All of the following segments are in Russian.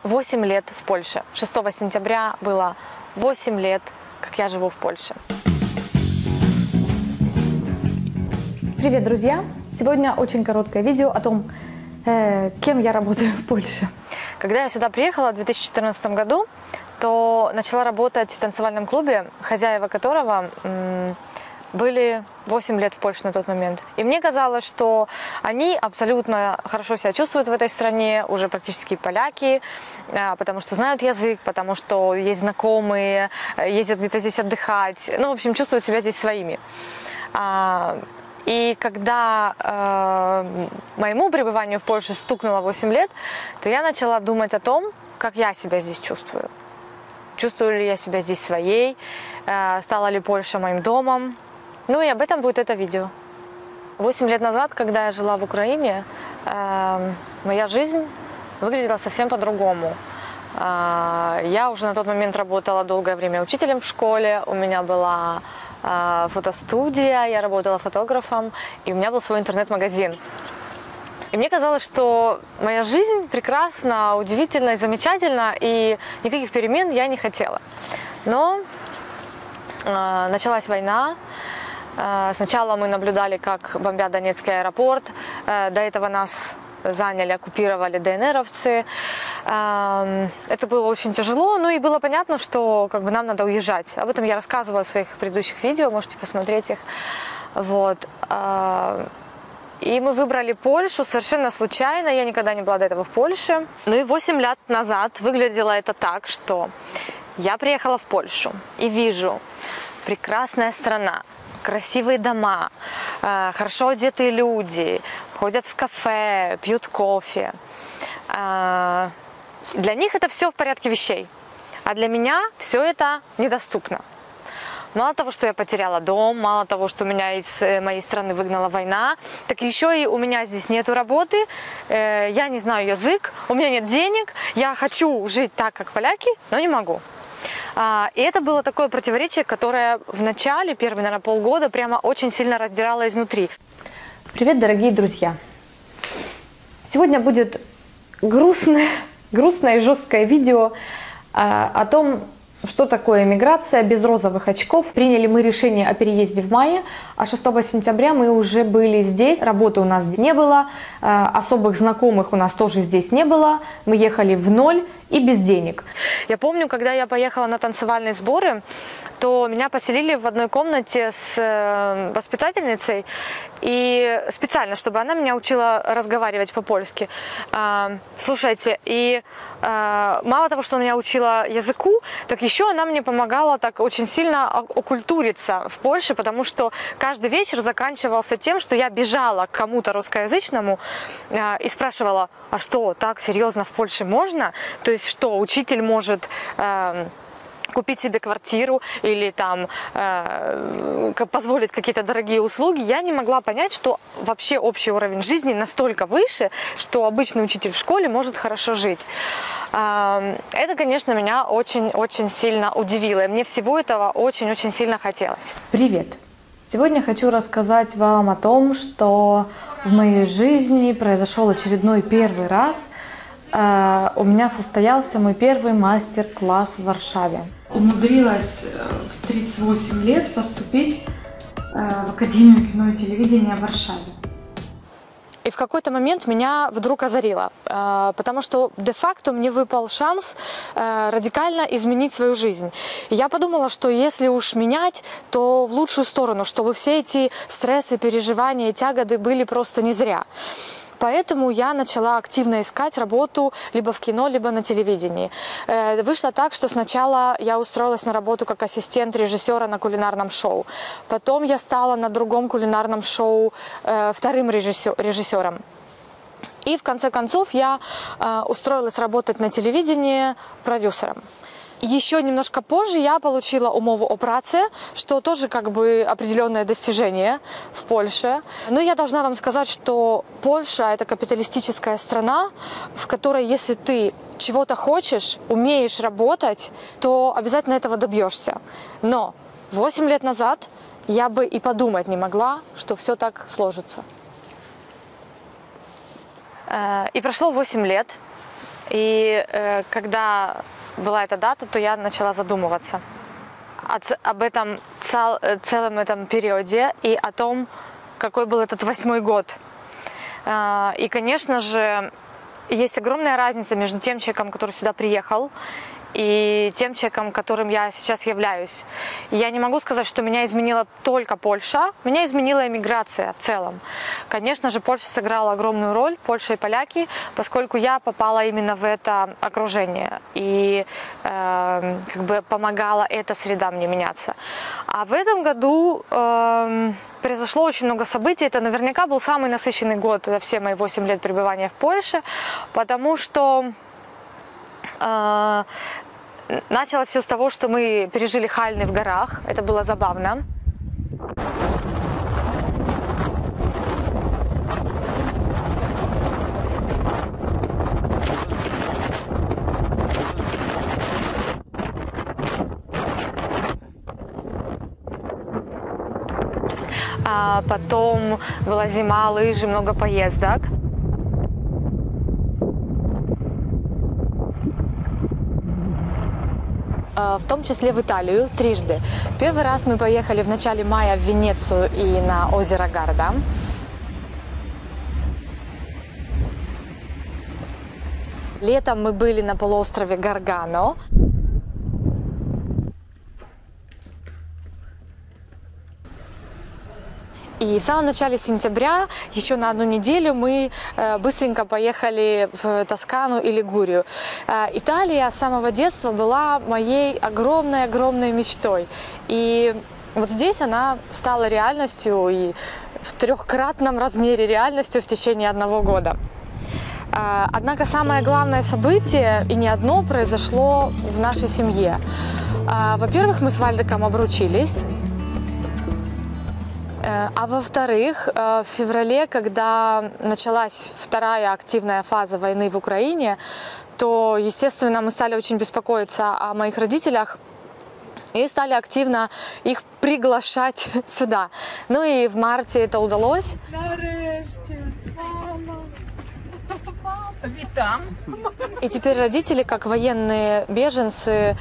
8 лет в Польше. 6 сентября было 8 лет, как я живу в Польше. Привет, друзья! Сегодня очень короткое видео о том, кем я работаю в Польше. Когда я сюда приехала в 2014 году, то начала работать в танцевальном клубе, хозяева которого были 8 лет в Польше на тот момент. И мне казалось, что они абсолютно хорошо себя чувствуют в этой стране, уже практически поляки, потому что знают язык, потому что есть знакомые, ездят где-то здесь отдыхать, ну, в общем, чувствуют себя здесь своими. И когда моему пребыванию в Польше стукнуло 8 лет, то я начала думать о том, как я себя здесь чувствую. Чувствую ли я себя здесь своей, стала ли Польша моим домом. Ну и об этом будет это видео. 8 лет назад, когда я жила в Украине, моя жизнь выглядела совсем по-другому. Я уже на тот момент работала долгое время учителем в школе, у меня была фотостудия, я работала фотографом, и у меня был свой интернет-магазин. И мне казалось, что моя жизнь прекрасна, удивительна и замечательна, и никаких перемен я не хотела. Но началась война. Сначала мы наблюдали, как бомбят Донецкий аэропорт. До этого нас заняли, оккупировали ДНРовцы. Это было очень тяжело, ну и было понятно, что нам надо уезжать. Об этом я рассказывала в своих предыдущих видео, можете посмотреть их. Вот. И мы выбрали Польшу совершенно случайно, я никогда не была до этого в Польше. Ну и 8 лет назад выглядело это так, что я приехала в Польшу и вижу: прекрасная страна, красивые дома, хорошо одетые люди, ходят в кафе, пьют кофе. Для них это все в порядке вещей, а для меня все это недоступно. Мало того, что я потеряла дом, мало того, что меня из моей страны выгнала война, так еще и у меня здесь нету работы, я не знаю язык, у меня нет денег, я хочу жить так, как поляки, но не могу. И это было такое противоречие, которое в начале, первые, наверное, полгода прямо очень сильно раздирало изнутри. Привет, дорогие друзья! Сегодня будет грустное и жесткое видео о том, что такое эмиграция без розовых очков. Приняли мы решение о переезде в мае, а 6 сентября мы уже были здесь. Работы у нас не было, особых знакомых у нас тоже здесь не было. Мы ехали в ноль и без денег. Я помню, когда я поехала на танцевальные сборы, то меня поселили в одной комнате с воспитательницей, и специально, чтобы она меня учила разговаривать по-польски. Слушайте, и мало того, что она меня учила языку, так еще она мне помогала так очень сильно окультуриться в Польше, потому что каждый вечер заканчивался тем, что я бежала к кому-то русскоязычному и спрашивала: а что, так серьезно в Польше можно? То есть что, учитель может купить себе квартиру или там позволить какие-то дорогие услуги? Я не могла понять, что вообще общий уровень жизни настолько выше, что обычный учитель в школе может хорошо жить. Это, конечно, меня очень-очень сильно удивило, и мне всего этого очень-очень сильно хотелось. Привет! Сегодня хочу рассказать вам о том, что в моей жизни произошел очередной первый раз. У меня состоялся мой первый мастер-класс в Варшаве. Умудрилась в 38 лет поступить в Академию кино и телевидения в Варшаве. И в какой-то момент меня вдруг озарило, потому что де-факто мне выпал шанс радикально изменить свою жизнь. И я подумала, что если уж менять, то в лучшую сторону, чтобы все эти стрессы, переживания и тяготы были просто не зря. Поэтому я начала активно искать работу либо в кино, либо на телевидении. Вышло так, что сначала я устроилась на работу как ассистент режиссера на кулинарном шоу. Потом я стала на другом кулинарном шоу вторым режиссером. И в конце концов я устроилась работать на телевидении продюсером. Еще немножко позже я получила умову о праце, что тоже определенное достижение в Польше. Но я должна вам сказать, что Польша – это капиталистическая страна, в которой, если ты чего-то хочешь, умеешь работать, то обязательно этого добьешься. Но 8 лет назад я бы и подумать не могла, что все так сложится. И прошло 8 лет. И когда была эта дата, то я начала задумываться об этом целом этом периоде и о том, какой был этот 8-й год. И, конечно же, есть огромная разница между тем человеком, который сюда приехал, и тем человеком, которым я сейчас являюсь. Я не могу сказать, что меня изменила только Польша, меня изменила эмиграция в целом. Конечно же, Польша сыграла огромную роль, Польша и поляки, поскольку я попала именно в это окружение, и как бы помогала эта среда мне меняться. А в этом году произошло очень много событий. Это наверняка был самый насыщенный год за все мои 8 лет пребывания в Польше, потому что начало все с того, что мы пережили Хальны в горах. Это было забавно. А потом была зима, лыжи, много поездок. В том числе в Италию трижды. Первый раз мы поехали в начале мая в Венецию и на озеро Гарда. Летом мы были на полуострове Гаргано. И в самом начале сентября, еще на одну неделю, мы быстренько поехали в Тоскану и Лигурию. Италия с самого детства была моей огромной мечтой. И вот здесь она стала реальностью, и в 3-кратном размере реальностью в течение 1 года. Однако самое главное событие, и не одно, произошло в нашей семье. Во-первых, мы с Вальдеком обручились. А во-вторых, в феврале, когда началась 2-я активная фаза войны в Украине, то, естественно, мы стали очень беспокоиться о моих родителях и стали активно их приглашать сюда. Ну и в марте это удалось. И теперь родители, как военные беженцы,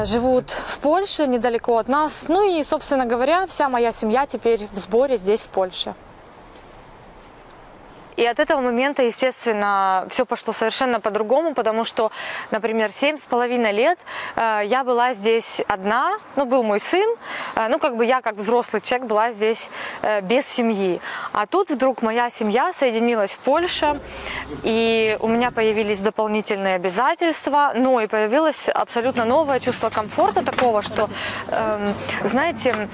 живут в Польше, недалеко от нас. Ну и, собственно говоря, вся моя семья теперь в сборе здесь, в Польше. И от этого момента, естественно, все пошло совершенно по-другому, потому что, например, 7,5 лет я была здесь одна, ну, был мой сын, ну, как бы я, как взрослый человек, была здесь без семьи. А тут вдруг моя семья соединилась в Польше, и у меня появились дополнительные обязательства, но и появилось абсолютно новое чувство комфорта такого, что, знаете,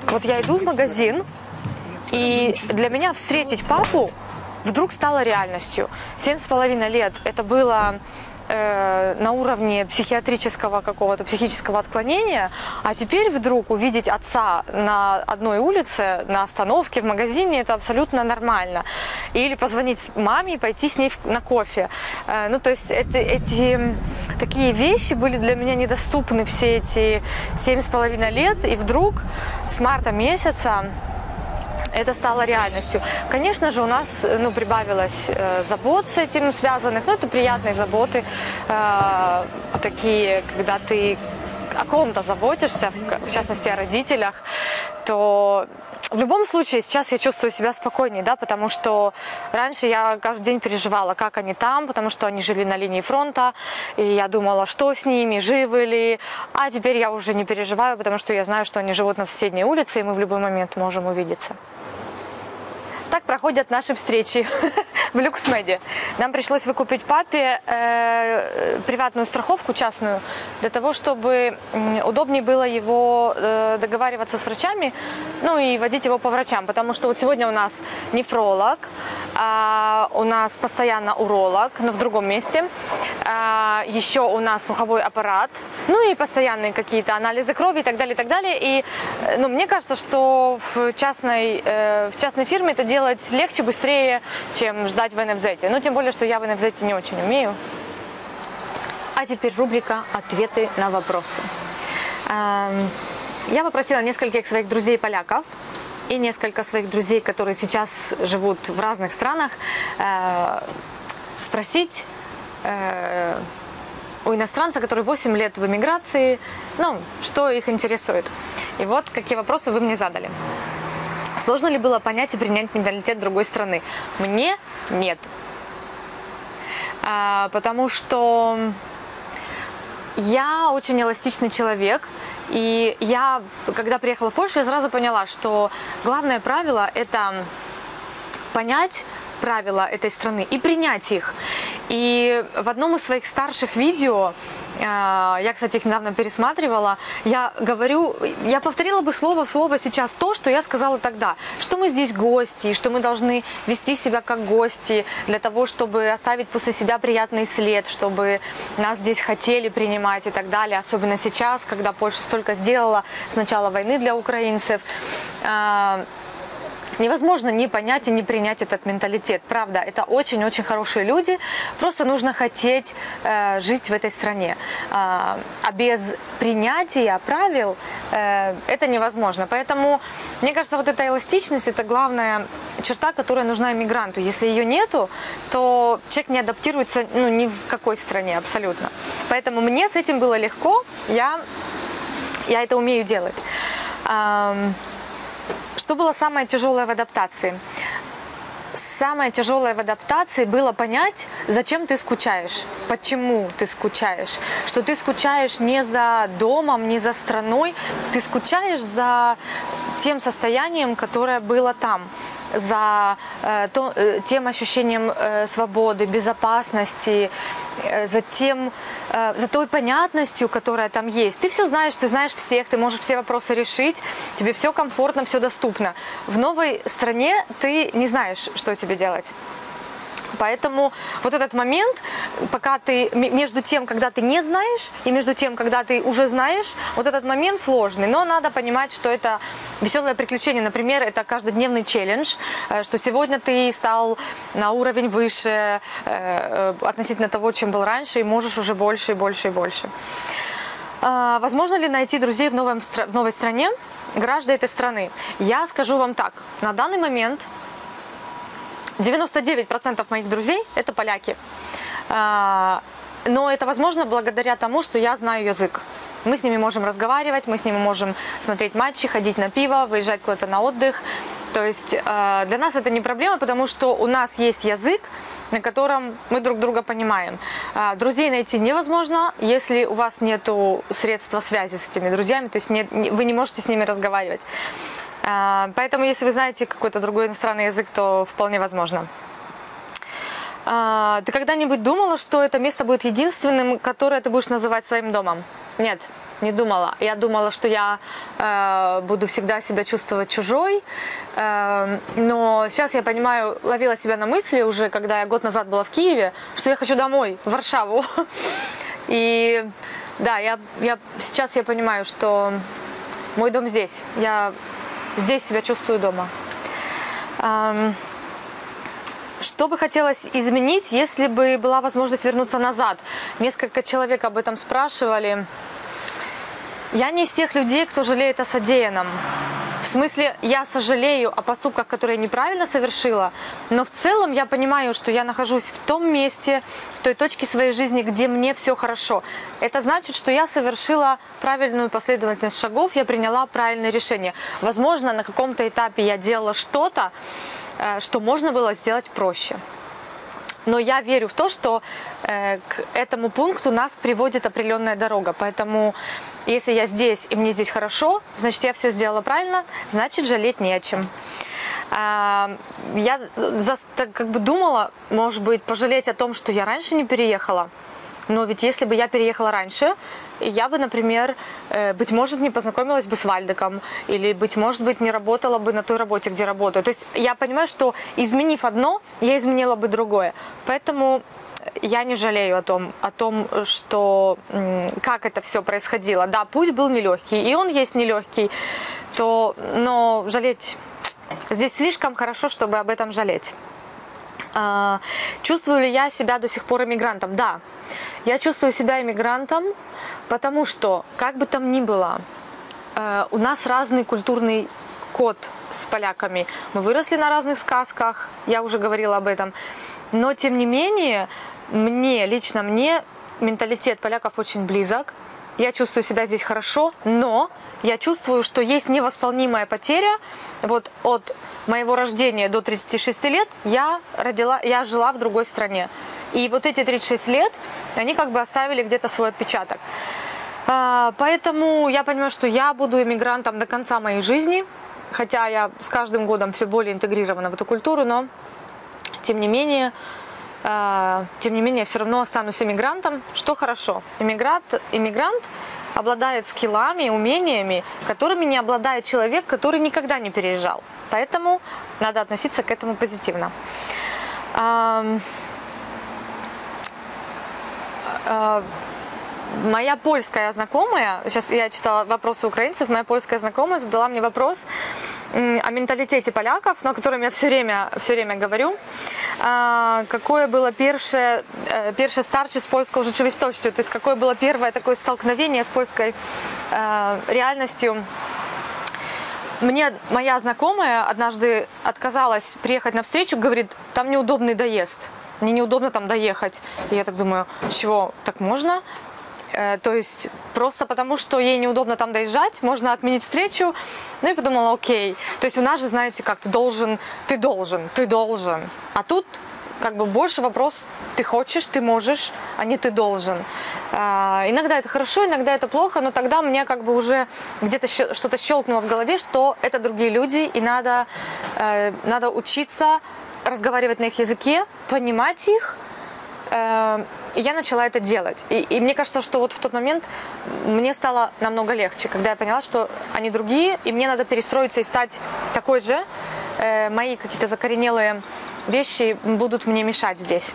вот я иду в магазин, и для меня встретить папу вдруг стало реальностью. 7,5 лет это было на уровне психиатрического какого-то психического отклонения, а теперь вдруг увидеть отца на одной улице, на остановке, в магазине, это абсолютно нормально. Или позвонить маме и пойти с ней на кофе. Ну, то есть эти такие вещи были для меня недоступны все эти 7,5 лет, и вдруг с марта месяца это стало реальностью. Конечно же, у нас прибавилось забот с этим связанных, но это приятные заботы, такие, когда ты о ком-то заботишься, в частности о родителях, то в любом случае сейчас я чувствую себя спокойнее, да, потому что раньше я каждый день переживала, как они там, потому что они жили на линии фронта, и я думала, что с ними, живы ли, а теперь я уже не переживаю, потому что я знаю, что они живут на соседней улице, и мы в любой момент можем увидеться. Так проходят наши встречи в Люксмеде. Нам пришлось выкупить папе приватную страховку частную, для того, чтобы удобнее было его договариваться с врачами, ну и водить его по врачам. Потому что вот сегодня у нас нефролог, у нас постоянно уролог, но в другом месте. Еще у нас слуховой аппарат, ну и постоянные какие-то анализы крови и так далее, и так далее. И мне кажется, что в частной фирме это делать легче, быстрее, чем ждать в НФЗ. Ну, тем более, что я в НФЗ не очень умею. А теперь рубрика «Ответы на вопросы». Я попросила нескольких своих друзей-поляков и несколько своих друзей, которые сейчас живут в разных странах, спросить, у иностранца, который 8 лет в эмиграции, ну, что их интересует. И вот какие вопросы вы мне задали. Сложно ли было понять и принять менталитет другой страны? Мне нет. Потому что я очень эластичный человек. И я, когда приехала в Польшу, я сразу поняла, что главное правило – это понять правила этой страны и принять их. И в одном из своих старших видео, я, кстати, их недавно пересматривала, я повторила бы слово в слово сейчас то, что я сказала тогда, что мы здесь гости, что мы должны вести себя как гости для того, чтобы оставить после себя приятный след, чтобы нас здесь хотели принимать и так далее, особенно сейчас, когда Польша столько сделала с начала войны для украинцев. Невозможно не понять и не принять этот менталитет. Правда, это очень-очень хорошие люди. Просто нужно хотеть жить в этой стране. А без принятия правил это невозможно. Поэтому, мне кажется, вот эта эластичность – это главная черта, которая нужна иммигранту. Если ее нету, то человек не адаптируется ни в какой стране абсолютно. Поэтому мне с этим было легко. Я это умею делать. Что было самое тяжелое в адаптации? Самое тяжелое в адаптации было понять, зачем ты скучаешь, почему ты скучаешь. Что ты скучаешь не за домом, не за страной, ты скучаешь за тем состоянием, которое было там, за тем ощущением свободы, безопасности, за той понятностью, которая там есть. Ты все знаешь, ты знаешь всех, ты можешь все вопросы решить, тебе все комфортно, все доступно. В новой стране ты не знаешь, что тебе делать. Поэтому вот этот момент, пока ты между тем, когда ты не знаешь, и между тем, когда ты уже знаешь, вот этот момент сложный. Но надо понимать, что это веселое приключение. Например, это каждодневный челлендж, что сегодня ты стал на уровень выше относительно того, чем был раньше, и можешь уже больше и больше и больше. Возможно ли найти друзей в новой стране, граждан этой страны? Я скажу вам так. На данный момент 99% моих друзей – это поляки. Но это возможно благодаря тому, что я знаю язык. Мы с ними можем разговаривать, мы с ними можем смотреть матчи, ходить на пиво, выезжать куда-то на отдых. То есть для нас это не проблема, потому что у нас есть язык, на котором мы друг друга понимаем. Друзей найти невозможно, если у вас нет средства связи с этими друзьями, то есть вы не можете с ними разговаривать. Поэтому, если вы знаете какой-то другой иностранный язык, то вполне возможно. Ты когда-нибудь думала, что это место будет единственным, которое ты будешь называть своим домом? Нет, не думала. Я думала, что я буду всегда себя чувствовать чужой. Но сейчас я понимаю, ловила себя на мысли уже, когда я год назад была в Киеве, что я хочу домой, в Варшаву. И да, сейчас я понимаю, что мой дом здесь. Я здесь себя чувствую дома. Что бы хотелось изменить, если бы была возможность вернуться назад? Несколько человек об этом спрашивали. Я не из тех людей, кто жалеет о содеянном. В смысле, я сожалею о поступках, которые я неправильно совершила, но в целом я понимаю, что я нахожусь в том месте, в той точке своей жизни, где мне все хорошо. Это значит, что я совершила правильную последовательность шагов, я приняла правильное решение. Возможно, на каком-то этапе я делала что-то, что можно было сделать проще. Но я верю в то, что к этому пункту нас приводит определенная дорога. Поэтому, если я здесь и мне здесь хорошо, значит, я все сделала правильно, значит, жалеть не о чем. Я как бы думала, может быть, пожалеть о том, что я раньше не переехала. Но ведь если бы я переехала раньше, я бы, например, быть может, не познакомилась бы с Вальдеком, или, быть может, не работала бы на той работе, где работаю. То есть я понимаю, что изменив одно, я изменила бы другое. Поэтому я не жалею о том, что, как это все происходило. Да, путь был нелегкий, и он есть нелегкий, но жалеть здесь слишком хорошо, чтобы об этом жалеть. Чувствую ли я себя до сих пор иммигрантом? Да, я чувствую себя иммигрантом, потому что, как бы там ни было, у нас разный культурный код с поляками. Мы выросли на разных сказках, я уже говорила об этом. Но, тем не менее, лично мне менталитет поляков очень близок. Я чувствую себя здесь хорошо, но я чувствую, что есть невосполнимая потеря. Вот от моего рождения до 36 лет я жила в другой стране. И вот эти 36 лет, они как бы оставили где-то свой отпечаток. Поэтому я понимаю, что я буду иммигрантом до конца моей жизни. Хотя я с каждым годом все более интегрирована в эту культуру, но тем не менее, я все равно останусь иммигрантом, что хорошо. Иммигрант обладает скиллами, умениями, которыми не обладает человек, который никогда не переезжал. Поэтому надо относиться к этому позитивно. Моя польская знакомая, сейчас я читала вопросы украинцев, моя польская знакомая задала мне вопрос о менталитете поляков, о котором я все время говорю. Какое было первое старcie с польской rzeczywistością, то есть какое было первое такое столкновение с польской реальностью. Мне моя знакомая однажды отказалась приехать на встречу, говорит, там неудобный доезд, мне неудобно там доехать. И я так думаю, чего, так можно? То есть просто потому, что ей неудобно там доезжать, можно отменить встречу. Ну и подумала, окей. То есть у нас же, знаете, как ты должен. А тут как бы больше вопрос, ты хочешь, ты можешь, а не ты должен. Иногда это хорошо, иногда это плохо, но тогда мне как бы уже где-то что-то щелкнуло в голове, что это другие люди, и надо учиться разговаривать на их языке, понимать их. И я начала это делать. И мне кажется, что вот в тот момент мне стало намного легче, когда я поняла, что они другие, и мне надо перестроиться и стать такой же. Мои какие-то закоренелые вещи будут мне мешать здесь.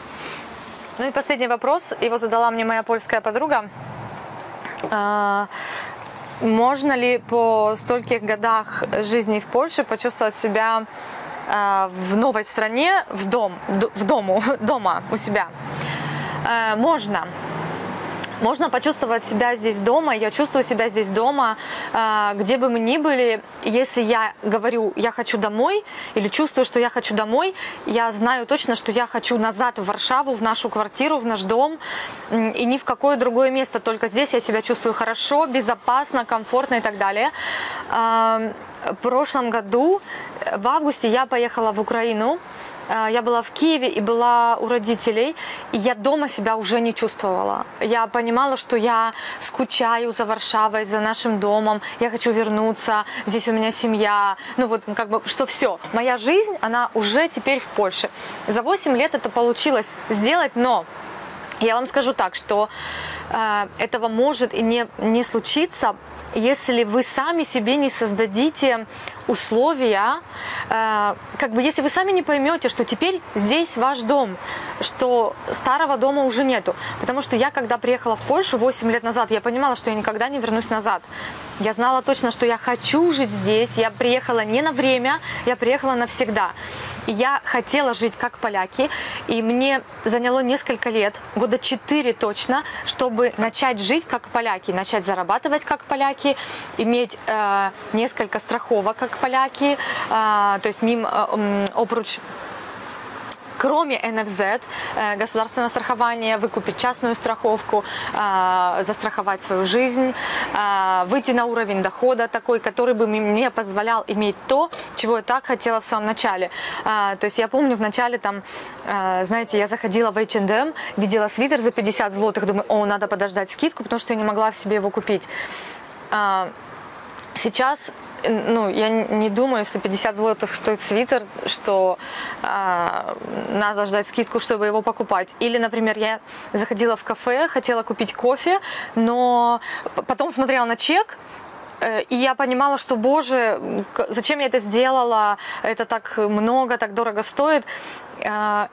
Ну и последний вопрос, его задала мне моя польская подруга. Можно ли по стольких годах жизни в Польше почувствовать себя в новой стране, дома у себя? Можно. Можно почувствовать себя здесь дома. Я чувствую себя здесь дома, где бы мы ни были. Если я говорю, я хочу домой, или чувствую, что я хочу домой, я знаю точно, что я хочу назад в Варшаву, в нашу квартиру, в наш дом, и ни в какое другое место. Только здесь я себя чувствую хорошо, безопасно, комфортно и так далее. В прошлом году, в августе, я поехала в Украину. Я была в Киеве и была у родителей, и я дома себя уже не чувствовала. Я понимала, что я скучаю за Варшавой, за нашим домом, я хочу вернуться, здесь у меня семья, ну вот как бы, что все. Моя жизнь, она уже теперь в Польше. За 8 лет это получилось сделать, но я вам скажу так, что этого может и не случиться, если вы сами себе не создадите условия, как бы если вы сами не поймете, что теперь здесь ваш дом, что старого дома уже нету. Потому что я, когда приехала в Польшу 8 лет назад, я понимала, что я никогда не вернусь назад. Я знала точно, что я хочу жить здесь. Я приехала не на время, я приехала навсегда. И я хотела жить как поляки, и мне заняло несколько лет, года 4 точно, чтобы начать жить как поляки, начать зарабатывать как поляки, иметь несколько страховок как поляки, то есть опруч, кроме НФЗ, государственного страхования, выкупить частную страховку, застраховать свою жизнь, выйти на уровень дохода такой, который бы мне позволял иметь то, чего я так хотела в самом начале. То есть я помню в начале там, знаете, я заходила в H&M, видела свитер за 50 злотых, думаю, надо подождать скидку, потому что я не могла в себе его купить. Сейчас, я не думаю, если 50 злотых стоит свитер, что надо ждать скидку, чтобы его покупать. Или, например, я заходила в кафе, хотела купить кофе, но потом смотрела на чек, и я понимала, что, боже, зачем я это сделала, это так много, так дорого стоит. А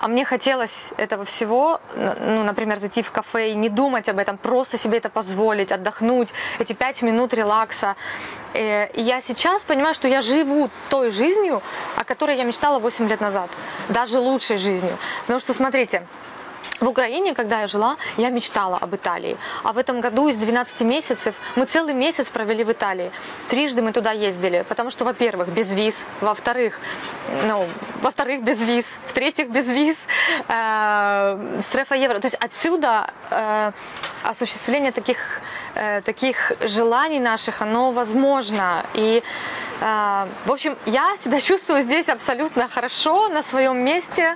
мне хотелось этого всего, например, зайти в кафе и не думать об этом, просто себе это позволить, отдохнуть, эти 5 минут релакса. И я сейчас понимаю, что я живу той жизнью, о которой я мечтала 8 лет назад, даже лучшей жизнью. Потому что, смотрите, В Украине, когда я жила, я мечтала об Италии. А в этом году из 12 месяцев мы целый месяц провели в Италии. Трижды мы туда ездили, потому что, во-первых, без виз, во-вторых, без виз, в-третьих, без виз, с трефа евро. То есть отсюда осуществление таких желаний наших, оно возможно. И, в общем, я себя чувствую здесь абсолютно хорошо, на своем месте.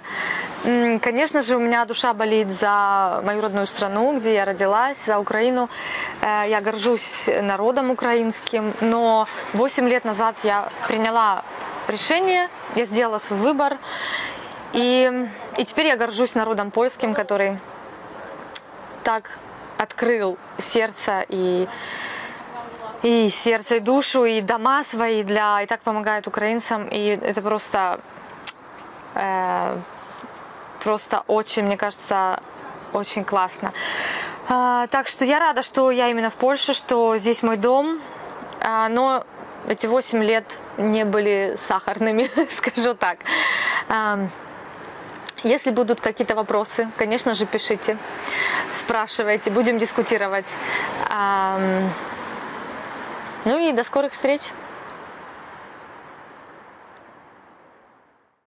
Конечно же, у меня душа болит за мою родную страну, где я родилась, за Украину. Я горжусь народом украинским, но 8 лет назад я приняла решение, я сделала свой выбор. И теперь я горжусь народом польским, который так открыл сердце и сердце, и душу, и дома свои и так помогает украинцам. И это просто очень, мне кажется, очень классно. Так что я рада, что я именно в Польше, что здесь мой дом. Но эти 8 лет не были сахарными, скажу так. Если будут какие-то вопросы, конечно же, пишите, спрашивайте, будем дискутировать. Ну и до скорых встреч!